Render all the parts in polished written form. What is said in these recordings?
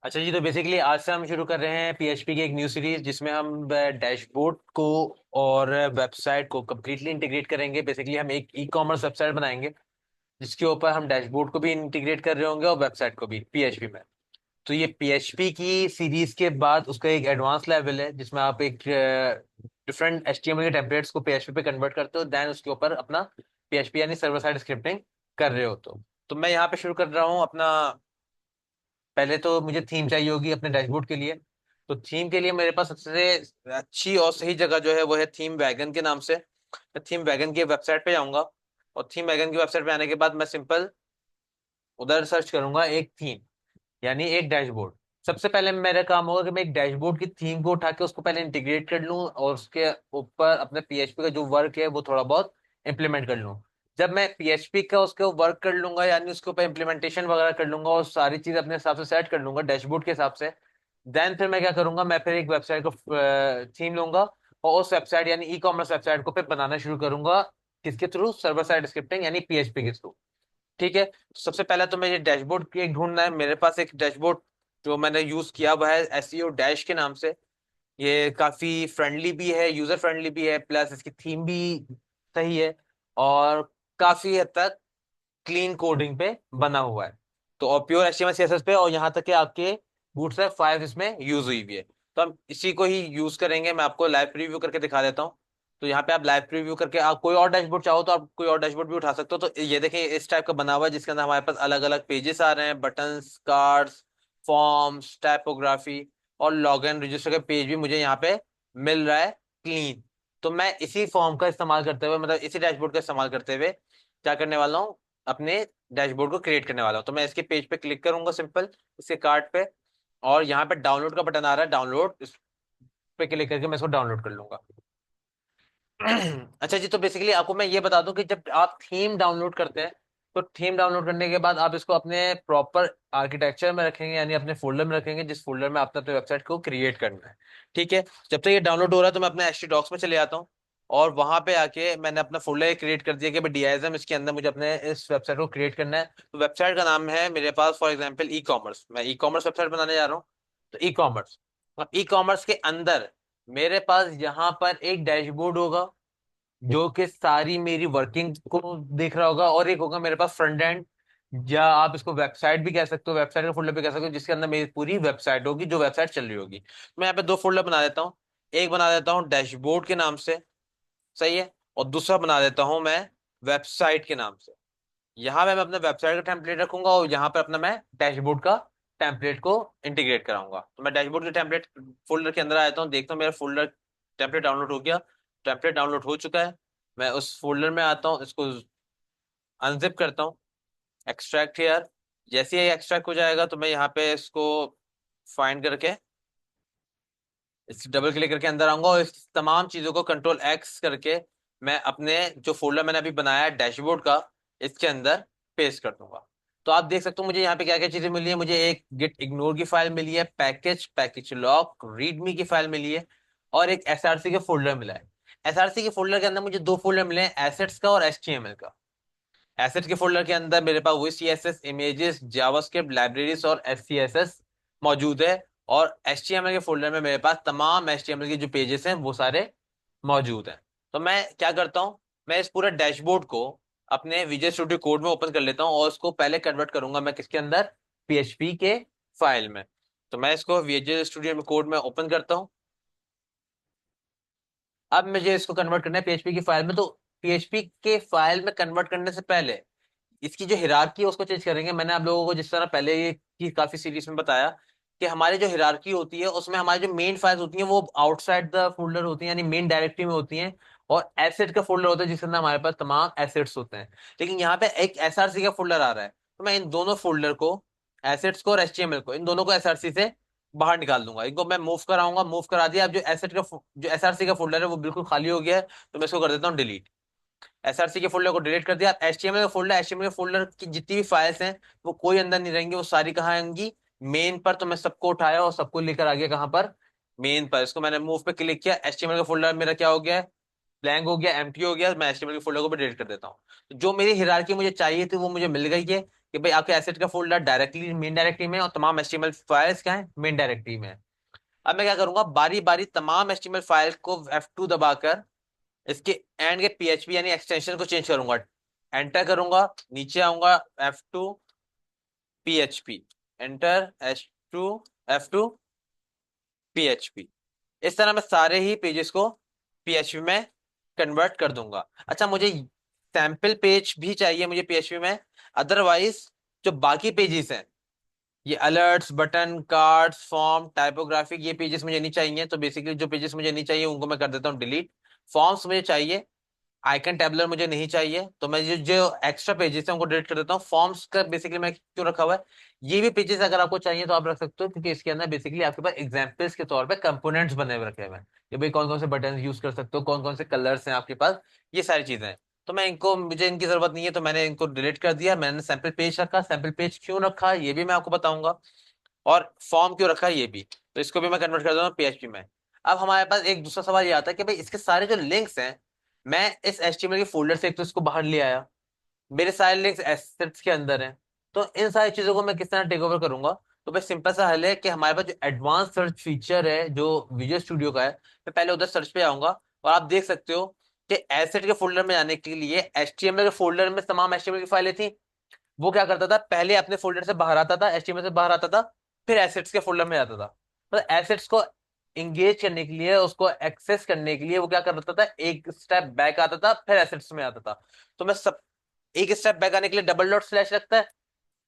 अच्छा जी, तो बेसिकली आज से हम शुरू कर रहे हैं पीएचपी की एक न्यू सीरीज जिसमें हम डैशबोर्ड को और वेबसाइट को कम्प्लीटली इंटीग्रेट करेंगे। बेसिकली हम एक ई कॉमर्स वेबसाइट बनाएंगे जिसके ऊपर हम डैशबोर्ड को भी इंटीग्रेट कर रहे होंगे और वेबसाइट को भी पीएचपी में। तो ये पीएचपी की सीरीज के बाद उसका एक एडवांस लेवल है जिसमें आप एक डिफरेंट एचटीएमएल के टेम्पलेट्स को पीएचपी पे कन्वर्ट करते हो, देन उसके ऊपर अपना पीएचपी यानी सर्वर साइड स्क्रिप्टिंग कर रहे हो। तो मैं यहाँ पे शुरू कर रहा हूँ अपना। पहले तो मुझे थीम चाहिए होगी अपने डैशबोर्ड के लिए। तो थीम के लिए मेरे पास सबसे अच्छी और सही जगह जो है वो है थीम वैगन के नाम से। मैं थीम वैगन की वेबसाइट पे जाऊंगा और थीम वैगन की वेबसाइट पे आने के बाद मैं सिंपल उधर सर्च करूंगा एक थीम यानी एक डैशबोर्ड। सबसे पहले मेरा काम होगा कि मैं एक डैशबोर्ड की थीम को उठा के उसको पहले इंटीग्रेट कर लूं और उसके ऊपर अपने पीएचपी का जो वर्क है वो थोड़ा बहुत इंप्लीमेंट कर लूं। जब मैं पीएचपी का उसके वर्क कर लूंगा यानी उसके ऊपर इंप्लीमेंटेशन वगैरह कर लूंगा और सारी चीज अपने हिसाब से सेट कर लूंगा डैशबोर्ड के हिसाब से, देन फिर मैं क्या करूंगा, मैं फिर एक वेबसाइट को थीम लूंगा और उस वेबसाइट यानी ई कॉमर्स वेबसाइट को फिर बनाना शुरू करूंगा। किसके थ्रू? सर्वर साइड स्क्रिप्टिंग यानी पीएचपी के थ्रू। ठीक है, तो सबसे पहले तो मुझे डैशबोर्ड की एक ढूंढना है। मेरे पास एक डैशबोर्ड जो मैंने यूज किया हुआ है एसईओ डैश के नाम से। ये काफी फ्रेंडली भी है, यूजर फ्रेंडली भी है, प्लस इसकी थीम भी सही है और काफी हद तक क्लीन कोडिंग पे बना हुआ है। तो और प्योर एचटीएमएल सीएसएस पे, और यहाँ तक कि आपके बूटस्ट्रैप 5 इसमें यूज हुई भी है। तो हम इसी को ही यूज करेंगे। मैं आपको लाइव प्रीव्यू करके दिखा देता हूँ। तो यहाँ पे आप लाइव प्रीव्यू करके आप कोई और डैशबोर्ड चाहो तो आप कोई और डैशबोर्ड भी उठा सकते हो। तो ये देखें, इस टाइप का बना हुआ है जिसके अंदर हमारे पास अलग अलग पेजेस आ रहे हैं, बटन्स, कार्ड्स, फॉर्म्स, टाइपोग्राफी और लॉग इन रजिस्टर का पेज भी मुझे यहाँ पे मिल रहा है क्लीन। तो मैं इसी फॉर्म का इस्तेमाल करते हुए, मतलब इसी डैशबोर्ड का इस्तेमाल करते हुए क्या करने वाला हूँ, अपने डैशबोर्ड को क्रिएट करने वाला हूँ। तो मैं इसके पेज पे क्लिक करूंगा सिंपल, इसके कार्ड पे, और यहाँ पे डाउनलोड का बटन आ रहा है, डाउनलोड, इस पे क्लिक करके मैं इसको डाउनलोड कर लूंगा। अच्छा जी, तो बेसिकली आपको मैं ये बता दूं कि जब आप थीम डाउनलोड करते हैं तो थीम डाउनलोड करने के बाद आप इसको अपने प्रॉपर आर्किटेक्चर में रखेंगे यानी अपने फोल्डर में रखेंगे जिस फोल्डर में आपने अपने वेबसाइट को क्रिएट करना है। ठीक है, जब तक ये डाउनलोड हो रहा है तो मैं अपने एचटी डॉक्स में चले आता हूँ और वहां पे आके मैंने अपना फोल्डर क्रिएट कर दिया कि भाई डीआईएसएम इसके अंदर मुझे अपने इस वेबसाइट को क्रिएट करना है। तो वेबसाइट का नाम है मेरे पास फॉर एग्जाम्पल ई कॉमर्स। मैं ई कॉमर्स वेबसाइट बनाने जा रहा हूँ। तो ई कॉमर्स, अब ई कॉमर्स के अंदर मेरे पास यहाँ पर एक डैशबोर्ड होगा जो कि सारी मेरी वर्किंग को देख रहा होगा, और एक होगा मेरे पास फ्रंट एंड, या आप इसको वेबसाइट भी कह सकते हो, वेबसाइट का फोल्डर भी कह सकते हो, जिसके अंदर मेरी पूरी वेबसाइट होगी, जो वेबसाइट चल रही होगी। मैं यहाँ पे दो फोल्डर बना देता हूँ। एक बना देता हूँ डैशबोर्ड के नाम से, सही है, और दूसरा बना देता हूँ मैं वेबसाइट के नाम से। यहाँ पे मैं अपने वेबसाइट का टेम्पलेट रखूंगा और यहाँ पर अपना मैं डैशबोर्ड का टेम्पलेट को इंटीग्रेट कराऊंगा। तो मैं डैशबोर्ड के टेम्पलेट फोल्डर के अंदर आ जाता हूँ, देखता हूँ मेरा फोल्डर टेम्पलेट डाउनलोड हो गया। टेम्पलेट डाउनलोड हो चुका है। मैं उस फोल्डर में आता हूँ, इसको अनजिप करता हूँ, एक्सट्रैक्ट हियर। जैसे ही एक्सट्रैक्ट हो जाएगा तो मैं यहाँ पे इसको फाइंड करके इस डबल क्लिक करके अंदर आऊंगा और इस तमाम चीजों को कंट्रोल एक्स करके मैं अपने जो फोल्डर मैंने अभी बनाया है डैशबोर्ड का, इसके अंदर पेस्ट कर दूंगा। तो आप देख सकते हो मुझे यहाँ पे क्या क्या चीजें मिली है। मुझे एक गिट इग्नोर की फाइल मिली है, पैकेज लॉक, रीडमी की फाइल मिली है और एक एसआरसी के फोल्डर मिला है। एसआरसी के फोल्डर के अंदर मुझे दो फोल्डर मिले हैं, एसेट्स का और एचटीएमएल का। एसेट के फोल्डर के अंदर मेरे पास वही सीएसएस, इमेजेस, जावास्क्रिप्ट, लाइब्रेरीज और एससीएसएस मौजूद है। और एचटीएमएल के फोल्डर में मेरे पास तमाम एचटीएमएल के जो पेजेस हैं वो सारे मौजूद हैं। तो मैं क्या करता हूँ, मैं इस पूरे डैशबोर्ड को अपने विजुअल स्टूडियो कोड में ओपन कर लेता हूँ और उसको पहले कन्वर्ट करूंगा मैं किसके अंदर, पीएचपी के फाइल में। तो मैं इसको विजुअल स्टूडियो में कोड में ओपन करता हूँ। अब मुझे इसको कन्वर्ट करना है पीएचपी की फाइल में। तो पीएचपी के फाइल में कन्वर्ट करने से पहले इसकी जो हिरारकी है उसको चेंज करेंगे। मैंने आप लोगों को जिस तरह पहले ये की काफी सीरीज में बताया कि हमारी जो हिरारकी होती है उसमें हमारी जो मेन फाइल्स होती हैं वो आउटसाइड द फोल्डर होती हैं यानी मेन डायरेक्टरी में होती हैं, और एसेट का फोल्डर होता है जिसके अंदर हमारे पास तमाम एसेट्स होते हैं। लेकिन यहाँ पे एक एसआरसी का फोल्डर आ रहा है, तो मैं इन दोनों फोल्डर को, एसेट्स को और एचटीएमएल को, इन दोनों को एसआरसी से बाहर निकाल दूंगा। इनको मैं मूव कराऊंगा, मूव करा दिया। अब जो एसेट का जो एसआरसी का फोल्डर है वो बिल्कुल खाली हो गया है, तो मैं इसको कर देता हूँ डिलीट। एसआरसी के फोल्डर को डिलीट कर दिया। एचटीएमएल का फोल्डर, एचटीएमएल के फोल्डर की जितनी भी फाइल्स हैं वो कोई अंदर नहीं रहेंगी, वो सारी कहाँ आएंगी, मेन पर। तो मैं सबको उठाया और सबको लेकर आ गया कहाँ पर, मेन पर। इसको मैंने मूव पे क्लिक किया, एचटीएमएल का फोल्डर मेरा क्या हो गया है, ब्लैंक हो गया, एम्प्टी हो गया। मैं एचटीएमएल के फोल्डर को भी डिलीट कर देता हूँ। तो जो मेरी हिरारकी मुझे चाहिए थी वो मुझे मिल गई है। कि भाई आपके एसेट का फोल्डर डायरेक्टली मेन डायरेक्टरी में है और तमाम एचटीएमएल फाइल्स क्या है, मेन डायरेक्टरी में है। अब मैं क्या करूंगा, बारी बारी तमाम एचटीएमएल फाइल को F2 दबाकर इसके एंड के पीएचपी यानी एक्सटेंशन को चेंज करूंगा। एंटर करूंगा, नीचे आऊंगा, F2 PHP, enter, F2 PHP. इस तरह मैं सारे ही पेजेस को पीएचपी में कन्वर्ट कर दूंगा। अच्छा, मुझे सैंपल पेज भी चाहिए मुझे पीएचपी में, अदरवाइज जो बाकी पेजेस हैं, ये alerts, button, cards, form, typographic, ये पेजेस मुझे नहीं चाहिए। तो बेसिकली जो पेजेस मुझे नहीं चाहिए उनको मैं कर देता हूँ डिलीट। फॉर्म्स मुझे चाहिए, आइकन टैबलर मुझे नहीं चाहिए, तो मैं जो जो एक्स्ट्रा पेजेस है उनको डिलीट कर देता हूँ। फॉर्म्स का बेसिकली मैं क्यों रखा हुआ है, ये भी पेजेस अगर आपको चाहिए तो आप रख सकते हो, क्योंकि इसके अंदर बेसिकली आपके पास एग्जाम्पल्स के तौर पे कंपोनेंट्स बने हुए रखे हुए हैं कि भाई कौन कौन से बटन यूज कर सकते हो, कौन कौन से कलर्स हैं आपके पास, ये सारी चीजें हैं। तो मैं इनको, मुझे इनकी जरूरत नहीं है तो मैंने इनको डिलीट कर दिया। मैंने सैंपल पेज रखा, सैंपल पेज क्यों रखा ये भी मैं आपको बताऊंगा, और फॉर्म क्यों रखा है ये भी। तो इसको भी मैं कन्वर्ट कर दूंगा पीएचपी में। अब हमारे पास एक दूसरा सवाल ये आता है कि भाई इसके सारे जो लिंक्स हैं, मैं इस एचटीएमएल के फोल्डर से एक तो इसको बाहर ले आया, मेरे सारे लिंक्स एसेट्स के अंदर हैं, तो इन सारी चीजों को मैं किस तरह टेक ओवर करूंगा। तो भाई सिंपल सा हल है कि हमारे पास जो एडवांस सर्च फीचर है जो विजुअल स्टूडियो का है, मैं पहले उधर सर्च पे आऊंगा और आप देख सकते हो कि एसेट के फोल्डर में जाने के लिए एचटीएमएल के फोल्डर में तमाम एचटीएमएल की फाइलें थी। वो क्या करता था, पहले अपने फोल्डर से बाहर आता था, एचटीएमएल से बाहर आता था, फिर एसेट्स के फोल्डर में आता था। तो एसेट्स को इंगेज करने के लिए, उसको एक्सेस करने के लिए वो क्या करता था, एक स्टेप बैक आता था, फिर एसेट्स में आता था। तो मैं सब एक स्टेप बैक आने के लिए डबल डॉट स्लैश लगता है,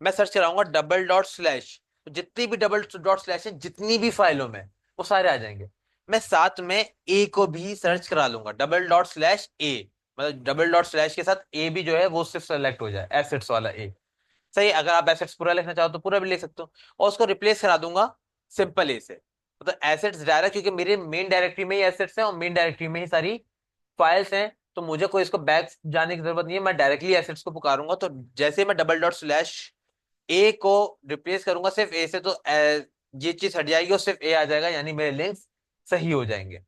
मैं सर्च कराऊंगा डबल डॉट स्लैश, जितनी भी डबल डॉट स्लैश है जितनी भी फाइलों में, वो सारे आ जाएंगे। मैं साथ में ए को भी सर्च करा लूंगा, डबल डॉट स्लैश ए, मतलब डबल डॉट स्लैश के साथ ए भी जो है वो सिर्फ सेलेक्ट हो जाए, एसेट्स वाला ए। सही, अगर आप एसेट्स पूरा लिखना चाहो तो पूरा भी लिख सकते हो, और उसको रिप्लेस करा दूंगा सिंपल ए से। मतलब एसेट्स डायरेक्ट, क्योंकि मेरे मेन डायरेक्टरी में ही एसेट्स हैं और मेन डायरेक्टरी में ही सारी फाइल्स हैं, तो मुझे कोई इसको बैक जाने की जरूरत नहीं है, मैं डायरेक्टली एसेट्स को पुकारूंगा। तो जैसे मैं डबल डॉट स्लैश ए को रिप्लेस करूंगा सिर्फ ए से, तो ये चीज हट जाएगी और सिर्फ ए आ जाएगा, यानी मेरे लिंक्स सही हो जाएंगे।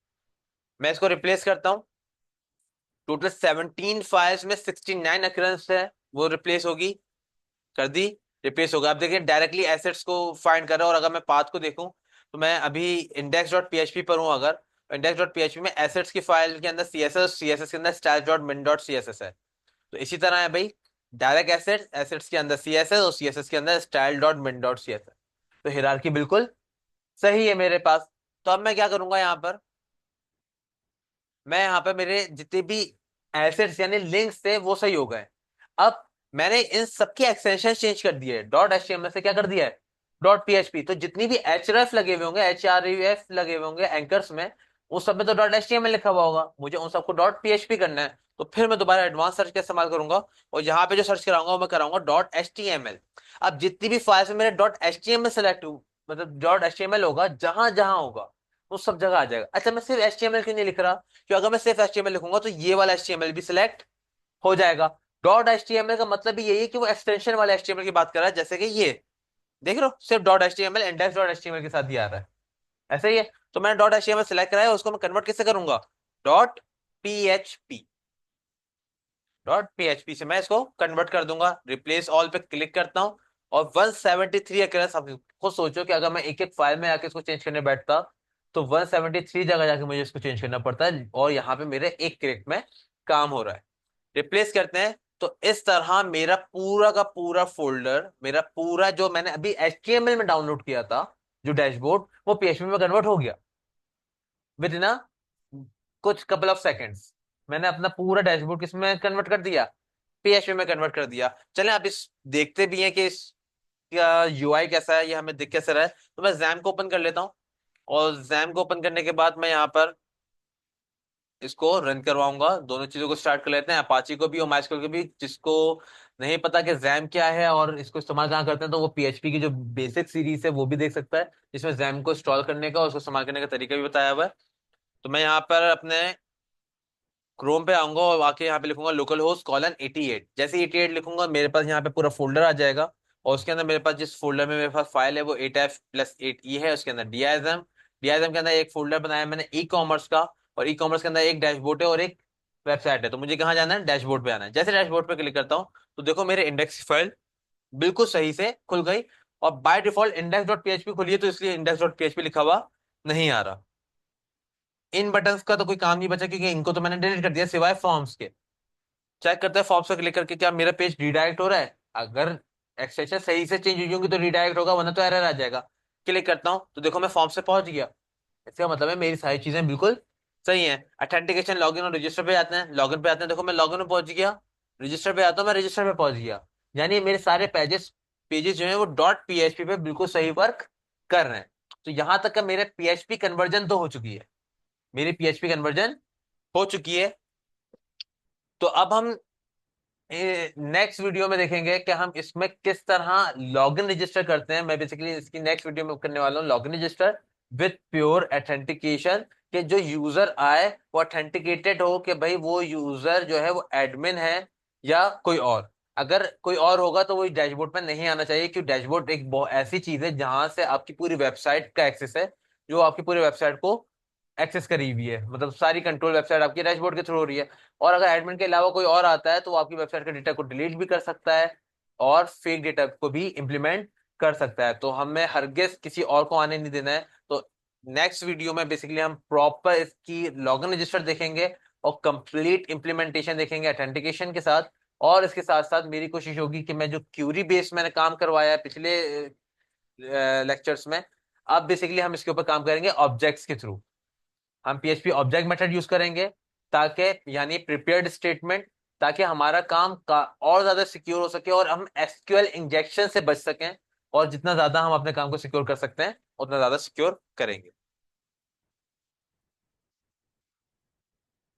मैं इसको रिप्लेस करता हूँ। टोटल 17 फाइल्स में 69 अक्रेंस है, वो रिप्लेस होगी, कर दी, रिप्लेस होगा। अब देखिए डायरेक्टली एसेट्स को फाइंड कर रहा है, और अगर मैं पाथ को देखूं तो मैं अभी इंडेक्स डॉट पीएचपी पर हूं, अगर इंडेक्स डॉट पीएचपी में एसेट्स की फाइल के अंदर सीएसएस, सीएसएस के अंदर स्टाइल्स डॉट मिन डॉट सीएसएस है। तो इसी तरह है भाई, डायरेक्ट एसेट्स, एसेट्स के अंदर सीएसएस और सीएसएस के अंदर स्टाइल डॉट मिन डॉट सीएसएस। तो हिरार्की बिल्कुल सही है मेरे पास। तो अब मैं क्या करूंगा यहाँ पर, मैं यहाँ पे मेरे जितने भी एसेट्स यानी लिंक्स थे वो सही हो गए। अब मैंने इन सबके एक्सटेंशन चेंज कर दिए, डॉट एचटीएमएल से क्या कर दिया है, डॉट पीएचपी। तो जितनी भी एचआरएफ लगे हुए होंगे, एचआरएफ लगे हुए होंगे एंकर्स में, उस सब में तो डॉट एचटीएमएल लिखा हुआ होगा, मुझे उन सबको डॉट पीएचपी करना है। तो फिर मैं दोबारा एडवांस सर्च का इस्तेमाल करूंगा, और यहाँ पे जो सर्च कराऊंगा वो मैं कराऊंगा डॉट एचटीएमएल। अब जितनी भी फाइल्स में मेरे डॉट एचटीएमएल सेलेक्ट, मतलब डॉट एचटीएमएल होगा, जहां जहां होगा वो सब जगह आ जाएगा। अच्छा, मैं सिर्फ एचटीएमएल क्यों नहीं लिख रहा, क्योंकि अगर मैं सिर्फ एचटीएमएल लिखूंगा तो ये वाला एचटीएमएल भी सिलेक्ट हो जाएगा। डॉट एचटीएमएल का मतलब भी यही है कि वो एक्सटेंशन वाले एचटीएमएल की बात कर रहा है, जैसे कि ये देख रहे हो, सिर्फ dot HTML index dot HTML के साथ ही आ रहा है, ऐसा ही है। तो मैंने डॉट एचटीएमएल सिलेक्ट कराया, उसको मैं कन्वर्ट कैसे करूंगा, डॉट पीएचपी, डॉट पीएचपी से मैं इसको कन्वर्ट कर दूंगा। रिप्लेस ऑल पे क्लिक करता हूँ, और 173 अकेरेंस। आप खुद सोचो कि अगर मैं एक एक फाइल में आके इसको चेंज करने बैठता तो 173 जगह जाके मुझे इसको चेंज करना पड़ता है, और यहाँ पे मेरे एक क्लिक में काम हो रहा है। रिप्लेस करते हैं, तो इस तरह मेरा पूरा का पूरा फोल्डर, मेरा पूरा जो मैंने अभी एचटीएमएल में डाउनलोड किया था, जो डैशबोर्ड, वो पीएचपी में कन्वर्ट हो गया विद इन कुछ कपल ऑफ सेकेंड्स। मैंने अपना पूरा डैशबोर्ड किसमें कन्वर्ट कर दिया, पीएचपी में कन्वर्ट कर दिया। चलें आप इस देखते भी हैं कि इसका यूआई कैसा है, ये हमें दिख कैसे रहा है। तो मैं जैम को ओपन कर लेता हूँ, और जैम को ओपन करने के बाद मैं यहाँ पर इसको रन करवाऊंगा। दोनों चीजों को स्टार्ट कर लेते हैं, अपाची को भी और माइस्क्वेल को भी। जिसको नहीं पता कि जैम क्या है और इसको इस्तेमाल कहाँ करते हैं, तो वो पीएचपी की जो बेसिक सीरीज है वो भी देख सकता है, जिसमें जैम को इंस्टॉल करने का और उसको इस्तेमाल करने का तरीका भी बताया हुआ है। तो मैं यहाँ पर अपने क्रोम पे आऊंगा और आके यहाँ पे लिखूंगा लोकल होस्ट कॉलन 88। जैसे 88 लिखूंगा मेरे पास यहाँ पे पूरा फोल्डर आ जाएगा, और उसके अंदर मेरे पास जिस फोल्डर में मेरे पास फाइल है वो 8F+8E है। उसके अंदर डीआईएसएम, डीआईएसएम के अंदर एक फोल्डर बनाया मैंने ई कॉमर्स का, और ई कॉमर्स के अंदर एक डैशबोर्ड है और एक वेबसाइट है। तो मुझे कहाँ जाना है, डैशबोर्ड पे आना है। जैसे डैशबोर्ड पे क्लिक करता हूँ तो देखो मेरे इंडेक्स फाइल बिल्कुल सही से खुल गई। और by default index dot PHP खुली है, तो इसलिए इंडेक्स डॉट पीएचपी लिखा हुआ नहीं आ रहा। इन बटन्स का तो कोई काम नहीं बचा, क्योंकि इनको तो मैंने डिलीट कर दिया, सिवाय फॉर्म्स के। चेक करते हैं फॉर्म्स पर क्लिक करके क्या मेरा पेज रीडायरेक्ट हो रहा है। अगर एक्सटेंशन सही से चेंज हुई होंगी तो रीडायरेक्ट होगा, वरना तो एरर आ जाएगा। क्लिक करता हूँ तो देखो मैं फॉर्म से पहुंच गया। इसका मतलब है मेरी सारी चीजें बिल्कुल सही हैं। ऑथेंटिकेशन, लॉगिन और रजिस्टर पे आते हैं। लॉगिन पे आते हैं, देखो मैं लॉगिन में पहुंच गया। रजिस्टर पे आता हूँ, मैं रजिस्टर पे पहुंच गया। यानी मेरे सारे पेजेस पेजेस जो है वो डॉट पीएचपी पे बिल्कुल सही वर्क कर रहे हैं। तो यहां तक का मेरे पीएचपी कन्वर्जन तो हो चुकी है, मेरी पीएचपी कन्वर्जन हो चुकी है। तो अब हम नेक्स्ट वीडियो में देखेंगे कि हम इसमें किस तरह लॉगिन रजिस्टर करते हैं। मैं बेसिकली इसकी नेक्स्ट वीडियो में करने वाला हूँ login register with pure authentication, कि जो यूजर आए वो ऑथेंटिकेटेड हो कि भाई वो यूजर जो है वो एडमिन है या कोई और। अगर कोई और होगा तो वो डैशबोर्ड में नहीं आना चाहिए, क्योंकि डैशबोर्ड एक बहुत ऐसी चीज है जहां से आपकी पूरी वेबसाइट का एक्सेस है, जो आपकी पूरी वेबसाइट को एक्सेस करी हुई है। मतलब सारी कंट्रोल वेबसाइट आपकी डैशबोर्ड के थ्रू हो रही है। और अगर एडमिन के अलावा कोई और आता है तो वो आपकी वेबसाइट के डेटा को डिलीट भी कर सकता है और फेक डेटा को भी इंप्लीमेंट कर सकता है। तो हमें हरगिज किसी और को आने नहीं देना है। तो नेक्स्ट वीडियो में बेसिकली हम प्रॉपर इसकी लॉगिन रजिस्टर देखेंगे और कंप्लीट इंप्लीमेंटेशन देखेंगे ऑथेंटिकेशन के साथ। और इसके साथ साथ मेरी कोशिश होगी कि मैं जो क्यूरी बेस्ड मैंने काम करवाया है पिछले लेक्चर्स में, अब बेसिकली हम इसके ऊपर काम करेंगे ऑब्जेक्ट्स के थ्रू। हम पीएचपी ऑब्जेक्ट मेथड यूज करेंगे, ताकि यानी प्रिपेयर्ड स्टेटमेंट, ताकि हमारा काम का और ज्यादा सिक्योर हो सके और हम एसक्यूएल इंजेक्शन से बच सकें। और जितना ज्यादा हम अपने काम को सिक्योर कर सकते हैं उतना ज्यादा सिक्योर करेंगे।